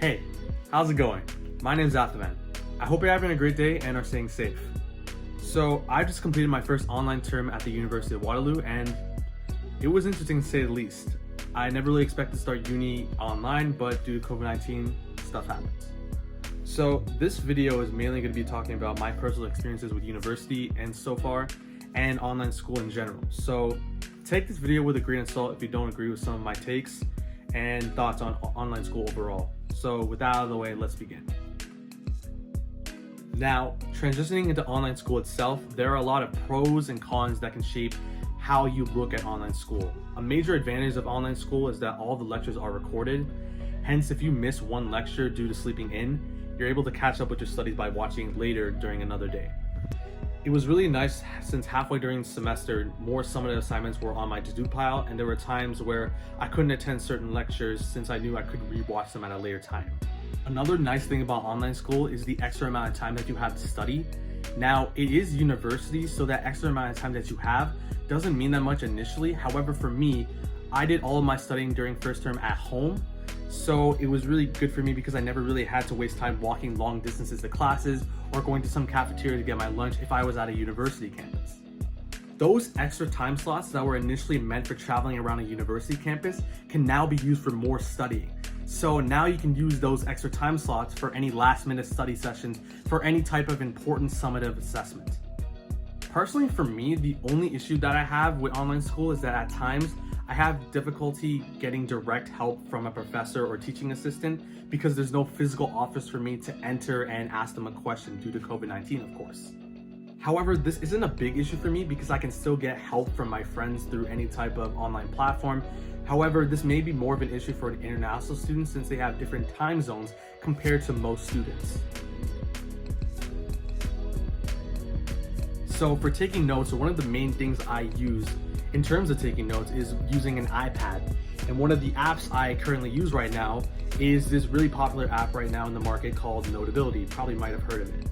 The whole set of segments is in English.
Hey, how's it going? My name's Athaman. I hope you're having a great day and are staying safe. So I just completed my first online term at the University of Waterloo, and it was interesting to say the least. I never really expected to start uni online, but due to COVID-19, stuff happens. So this video is mainly going to be talking about my personal experiences with university and so far, and online school in general. So take this video with a grain of salt if you don't agree with some of my takes and thoughts on online school overall. So with that out of the way, let's begin. Now, transitioning into online school itself, there are a lot of pros and cons that can shape how you look at online school. A major advantage of online school is that all the lectures are recorded. Hence, if you miss one lecture due to sleeping in, you're able to catch up with your studies by watching later during another day. It was really nice since halfway during the semester, more summative assignments were on my to-do pile, and there were times where I couldn't attend certain lectures since I knew I could rewatch them at a later time. Another nice thing about online school is the extra amount of time that you have to study. Now, it is university, so that extra amount of time that you have doesn't mean that much initially. However, for me, I did all of my studying during first term at home, so it was really good for me because I never really had to waste time walking long distances to classes or going to some cafeteria to get my lunch if I was at a university campus. Those extra time slots that were initially meant for traveling around a university campus can now be used for more studying. So now you can use those extra time slots for any last minute study sessions for any type of important summative assessment. Personally, for me, the only issue that I have with online school is that at times I have difficulty getting direct help from a professor or teaching assistant because there's no physical office for me to enter and ask them a question due to COVID-19, of course. However, this isn't a big issue for me because I can still get help from my friends through any type of online platform. However, this may be more of an issue for an international student since they have different time zones compared to most students. So for taking notes, one of the main things I use in terms of taking notes is using an iPad. And one of the apps I currently use right now is this really popular app right now in the market called Notability. You probably might have heard of it.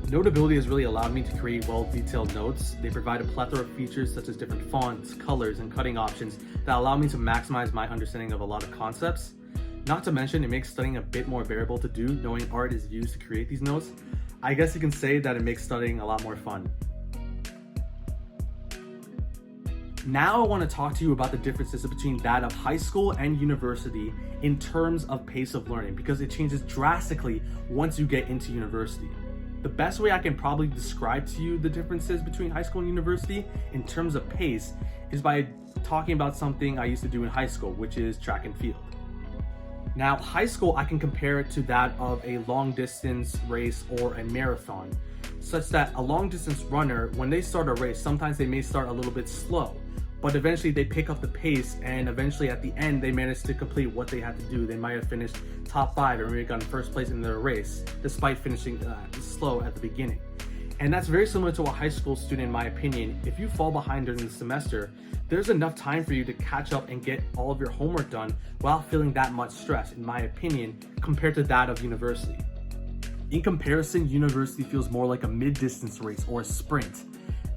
Notability has really allowed me to create well-detailed notes. They provide a plethora of features such as different fonts, colors, and cutting options that allow me to maximize my understanding of a lot of concepts. Not to mention, it makes studying a bit more bearable to do, knowing art is used to create these notes. I guess you can say that it makes studying a lot more fun. Now I want to talk to you about the differences between that of high school and university in terms of pace of learning, because it changes drastically once you get into university. The best way I can probably describe to you the differences between high school and university in terms of pace is by talking about something I used to do in high school, which is track and field. Now, high school, I can compare it to that of a long distance race or a marathon, such that a long distance runner, when they start a race, sometimes they may start a little bit slow, but eventually they pick up the pace, and eventually at the end they manage to complete what they had to do. They might have finished top 5 or maybe gotten first place in their race despite finishing slow at the beginning. And that's very similar to a high school student, in my opinion. If you fall behind during the semester, there's enough time for you to catch up and get all of your homework done without feeling that much stress, in my opinion, compared to that of university. In comparison, university feels more like a mid-distance race or a sprint.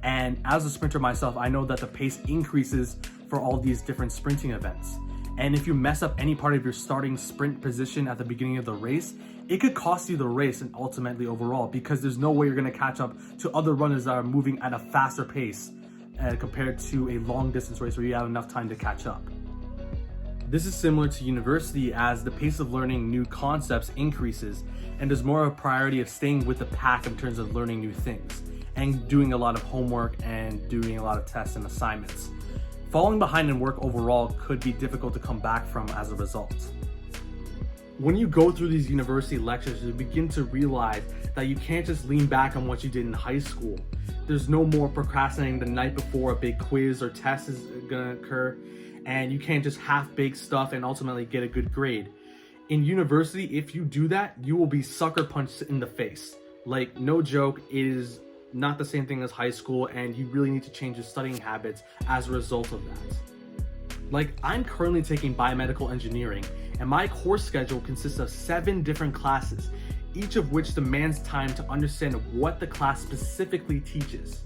And as a sprinter myself, I know that the pace increases for all these different sprinting events. And if you mess up any part of your starting sprint position at the beginning of the race, it could cost you the race and ultimately overall, because there's no way you're going to catch up to other runners that are moving at a faster pace compared to a long distance race where you have enough time to catch up. This is similar to university, as the pace of learning new concepts increases and there's more of a priority of staying with the pack in terms of learning new things and doing a lot of homework and doing a lot of tests and assignments. Falling behind in work overall could be difficult to come back from as a result. When you go through these university lectures, you begin to realize that you can't just lean back on what you did in high school. There's no more procrastinating the night before a big quiz or test is gonna occur, and you can't just half-bake stuff and ultimately get a good grade. In university, if you do that, you will be sucker punched in the face. Like, no joke, it is not the same thing as high school, and you really need to change your studying habits as a result of that. Like, I'm currently taking biomedical engineering, and my course schedule consists of 7 different classes, each of which demands time to understand what the class specifically teaches.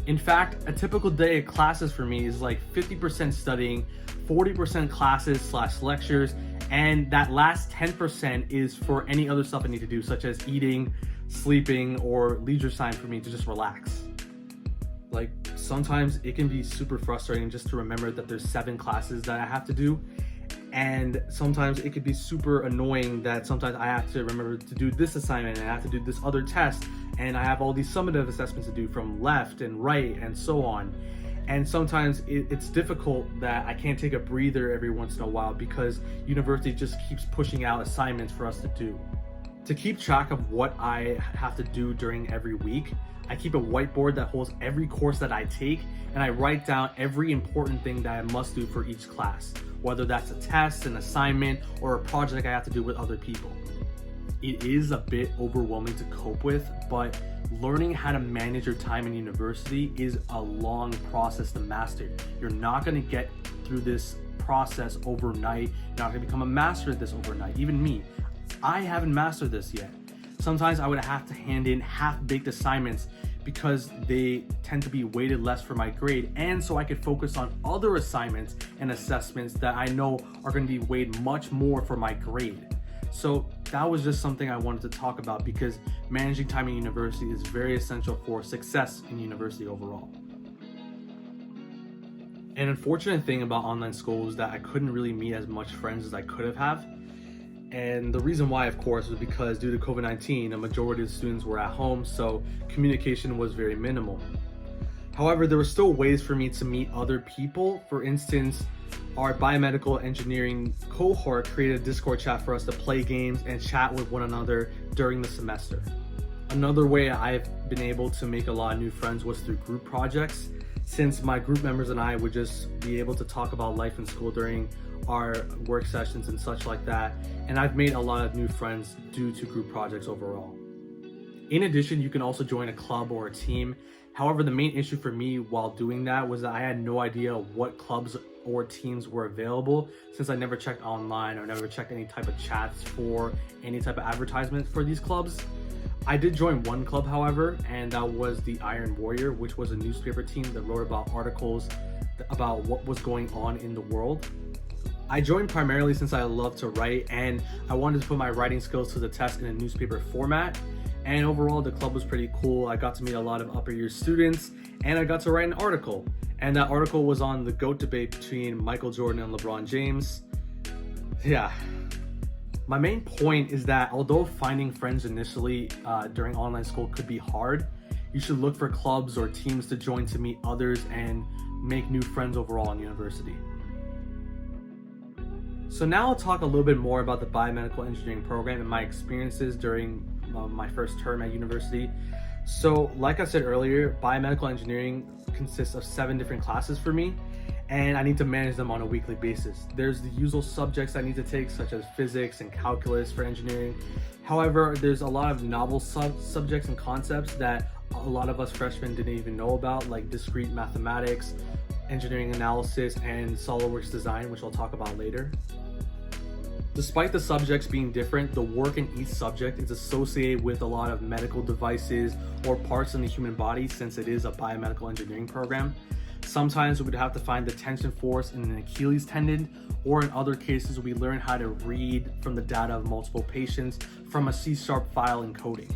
In fact, a typical day of classes for me is like 50% studying, 40% classes/lectures, And that last 10% is for any other stuff I need to do, such as eating, sleeping, or leisure time for me to just relax. Like, sometimes it can be super frustrating just to remember that there's 7 classes that I have to do. And sometimes it could be super annoying that sometimes I have to remember to do this assignment and I have to do this other test, and I have all these summative assessments to do from left and right and so on. And sometimes it's difficult that I can't take a breather every once in a while because university just keeps pushing out assignments for us to do. To keep track of what I have to do during every week, I keep a whiteboard that holds every course that I take, and I write down every important thing that I must do for each class, whether that's a test, an assignment, or a project I have to do with other people. It is a bit overwhelming to cope with, but learning how to manage your time in university is a long process to master. You're not going to get through this process overnight. You're not going to become a master at this overnight. Even me, I haven't mastered this yet. Sometimes I would have to hand in half-baked assignments because they tend to be weighted less for my grade, and so I could focus on other assignments and assessments that I know are going to be weighed much more for my grade. So that was just something I wanted to talk about because managing time in university is very essential for success in university overall. An unfortunate thing about online school is that I couldn't really meet as much friends as I could have. And the reason why, of course, was because due to COVID-19, a majority of students were at home, so communication was very minimal. However, there were still ways for me to meet other people. For instance, our biomedical engineering cohort created a Discord chat for us to play games and chat with one another during the semester. Another way I've been able to make a lot of new friends was through group projects, since my group members and I would just be able to talk about life in school during our work sessions and such like that, and I've made a lot of new friends due to group projects overall. In addition, you can also join a club or a team. However, the main issue for me while doing that was that I had no idea what clubs or teams were available, since I never checked online or never checked any type of chats for any type of advertisement for these clubs. I did join one club, however, and that was the Iron Warrior, which was a newspaper team that wrote about articles about what was going on in the world. I joined primarily since I love to write and I wanted to put my writing skills to the test in a newspaper format. And overall, the club was pretty cool. I got to meet a lot of upper year students and I got to write an article. And that article was on the GOAT debate between Michael Jordan and LeBron James. Yeah. My main point is that although finding friends initially during online school could be hard, you should look for clubs or teams to join to meet others and make new friends overall in university. So now I'll talk a little bit more about the biomedical engineering program and my experiences during my first term at university. So like I said earlier, biomedical engineering consists of 7 different classes for me, and I need to manage them on a weekly basis. There's the usual subjects I need to take, such as physics and calculus for engineering. However, there's a lot of novel subjects and concepts that a lot of us freshmen didn't even know about, like discrete mathematics, engineering analysis, and SolidWorks design, which I'll talk about later. Despite the subjects being different, the work in each subject is associated with a lot of medical devices or parts in the human body, since it is a biomedical engineering program. Sometimes we would have to find the tension force in an Achilles tendon, or in other cases we learn how to read from the data of multiple patients from a C# file encoding.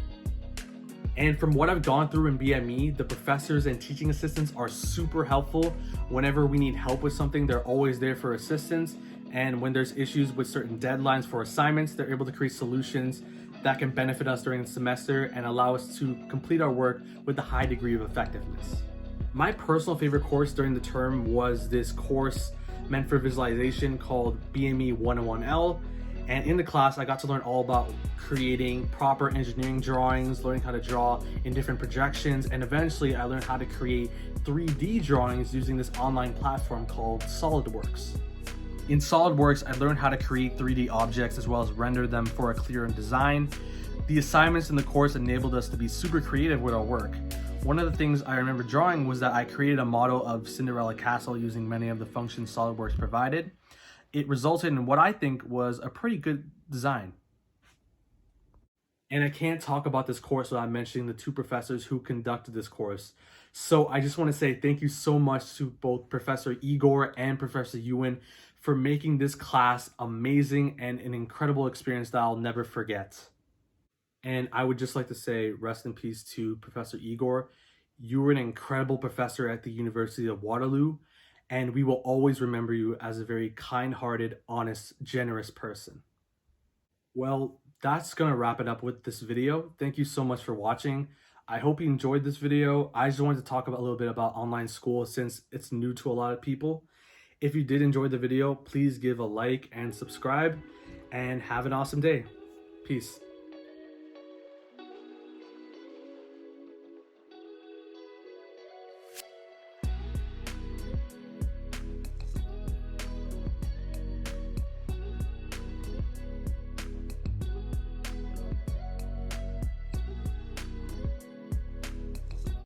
And from what I've gone through in BME, the professors and teaching assistants are super helpful. Whenever we need help with something, they're always there for assistance. And when there's issues with certain deadlines for assignments, they're able to create solutions that can benefit us during the semester and allow us to complete our work with a high degree of effectiveness. My personal favorite course during the term was this course meant for visualization called BME 101L. And in the class, I got to learn all about creating proper engineering drawings, learning how to draw in different projections, and eventually I learned how to create 3D drawings using this online platform called SolidWorks. In SolidWorks, I learned how to create 3D objects as well as render them for a clearer design. The assignments in the course enabled us to be super creative with our work. One of the things I remember drawing was that I created a model of Cinderella Castle using many of the functions SolidWorks provided. It resulted in what I think was a pretty good design. And I can't talk about this course without mentioning the 2 professors who conducted this course. So I just want to say thank you so much to both Professor Igor and Professor Ewan for making this class amazing and an incredible experience that I'll never forget. And I would just like to say rest in peace to Professor Igor. You were an incredible professor at the University of Waterloo, and we will always remember you as a very kind-hearted, honest, generous person. Well, that's gonna wrap it up with this video. Thank you so much for watching. I hope you enjoyed this video. I just wanted to talk about a little bit about online school since it's new to a lot of people. If you did enjoy the video, please give a like and subscribe, and have an awesome day. Peace.